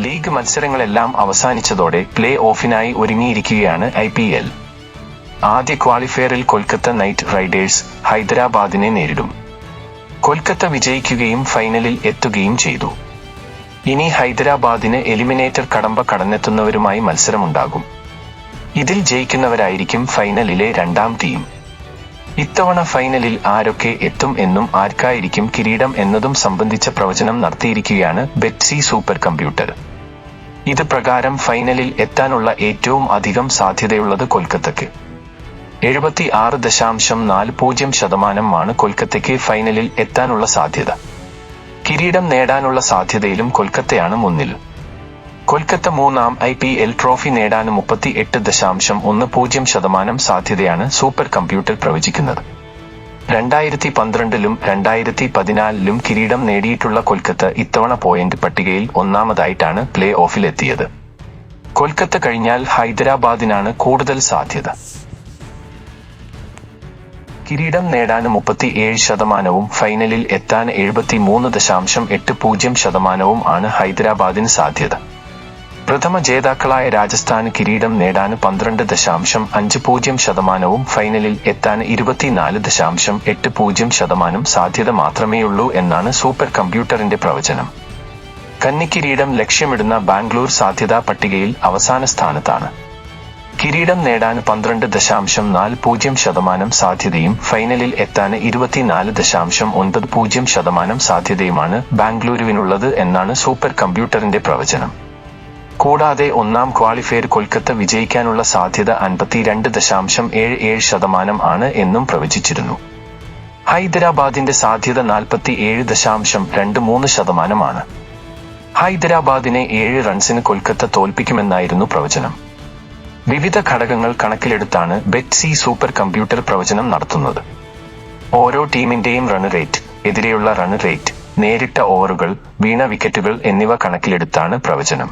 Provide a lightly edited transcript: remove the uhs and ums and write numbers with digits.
League മത്സരങ്ങളെല്ലാം അവസാനിച്ചതോടെ play ഓഫിനായി ഒരുങ്ങിയിരിക്കുകയാണ് IPL. ആദ്യ ക്വാളിഫയറിൽ കൊൽക്കത്ത നൈറ്റ് റൈഡേഴ്സ് ഹൈദരാബാദിനെ നേരിടും. കൊൽക്കത്ത വിജയിക്കുകയും ഫൈനലിൽ എത്തുകയും ചെയ്തു. ഇനി ഹൈദരാബാദിന് എലിമിനേറ്റർ കടമ്പ കടന്നെത്തുന്നവരുമായി മത്സരമുണ്ടാകും. ഇതിൽ ജയിക്കുന്നവരായിരിക്കും ഫൈനലിലെ രണ്ടാം ടീം. ഇത്തവണ ഫൈനലിൽ ആരൊക്കെ എത്തും എന്നും ആർക്കായിരിക്കും കിരീടം എന്നതും സംബന്ധിച്ച പ്രവചനം നടത്തിയിരിക്കുകയാണ് ബെറ്റ്സി സൂപ്പർ കമ്പ്യൂട്ടർ. ഇത് പ്രകാരം ഫൈനലിൽ എത്താനുള്ള ഏറ്റവും അധികം സാധ്യതയുള്ളത് കൊൽക്കത്തയ്ക്ക്. 76.40% കൊൽക്കത്തയ്ക്ക് ഫൈനലിൽ എത്താനുള്ള സാധ്യത. കിരീടം നേടാനുള്ള സാധ്യതയിലും കൊൽക്കത്തയാണ് മുന്നിൽ. കൊൽക്കത്ത മൂന്നാം IPL ട്രോഫി നേടാൻ 38.10% സാധ്യതയാണ് സൂപ്പർ കമ്പ്യൂട്ടർ പ്രവചിക്കുന്നത്. 2012-ലും 2014-ലും കിരീടം നേടിയിട്ടുള്ള കൊൽക്കത്ത ഇത്തവണ പോയിന്റ് പട്ടികയിൽ ഒന്നാമതായിട്ടാണ് പ്ലേ ഓഫിലെത്തിയത്. കൊൽക്കത്ത കഴിഞ്ഞാൽ ഹൈദരാബാദിനാണ് കൂടുതൽ സാധ്യത. കിരീടം നേടാൻ 37%, ഫൈനലിൽ എത്താൻ 73.80% ആണ് ഹൈദരാബാദിന് സാധ്യത. പ്രഥമ ജേതാക്കളായ രാജസ്ഥാന് കിരീടം നേടാൻ 12.50%, ഫൈനലിൽ എത്താൻ 24.80% സാധ്യത മാത്രമേയുള്ളൂ എന്നാണ് സൂപ്പർ കമ്പ്യൂട്ടറിന്റെ പ്രവചനം. കന്നിക്കിരീടം ലക്ഷ്യമിടുന്ന ബാംഗ്ലൂർ സാധ്യതാ പട്ടികയിൽ അവസാന സ്ഥാനത്താണ്. കിരീടം നേടാൻ 12.40% സാധ്യതയും ഫൈനലിൽ എത്താൻ 24.90% സാധ്യതയുമാണ് ബാംഗ്ലൂരുവിനുള്ളത് എന്നാണ് സൂപ്പർ കമ്പ്യൂട്ടറിന്റെ പ്രവചനം. കൂടാതെ ഒന്നാം ക്വാളിഫയർ കൊൽക്കത്ത വിജയിക്കാനുള്ള സാധ്യത 52.77% ആണ് എന്നും പ്രവചിച്ചിരുന്നു. ഹൈദരാബാദിന്റെ സാധ്യത 47.23% ആണ്. ഹൈദരാബാദിനെ 7 റൺസിന് കൊൽക്കത്ത തോൽപ്പിക്കുമെന്നായിരുന്നു പ്രവചനം. വിവിധ ഘടകങ്ങൾ കണക്കിലെടുത്താണ് ബെറ്റ്സി സൂപ്പർ കമ്പ്യൂട്ടർ പ്രവചനം നടത്തുന്നത്. ഓരോ ടീമിന്റെയും റൺ റേറ്റ്, എതിരെയുള്ള റൺ റേറ്റ്, നേരിട്ട ഓവറുകൾ, വീണ വിക്കറ്റുകൾ എന്നിവ കണക്കിലെടുത്താണ് പ്രവചനം.